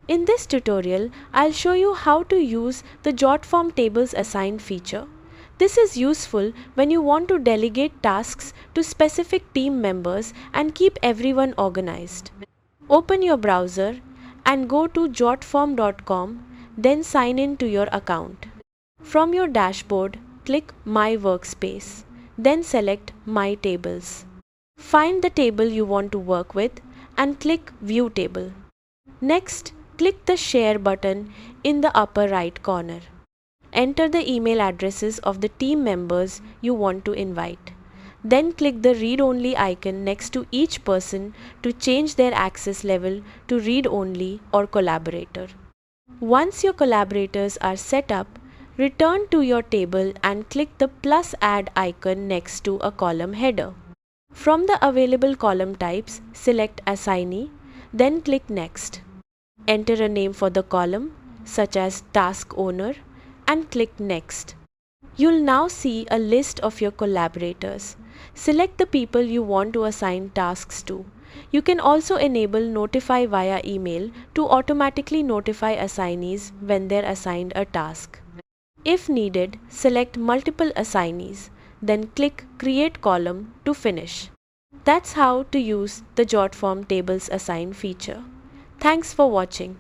In this tutorial, I'll show you how to use the Jotform Tables Assign feature. This is useful when you want to delegate tasks to specific team members and keep everyone organized. Open your browser and go to jotform.com, then sign in to your account. From your dashboard, click My Workspace, then select My Tables. Find the table you want to work with and click View Table. Next, click the Share button in the upper right corner. Enter the email addresses of the team members you want to invite. Then click the Read Only icon next to each person to change their access level to Read Only or Collaborator. Once your collaborators are set up, return to your table and click the plus add icon next to a column header. From the available column types, select Assignee, then click Next. Enter a name for the column, such as Task Owner, and click Next. You'll now see a list of your collaborators. Select the people you want to assign tasks to. You can also enable Notify via email to automatically notify assignees when they're assigned a task. If needed, select multiple assignees, then click Create Column to finish. That's how to use the Jotform Tables Assign feature. Thanks for watching.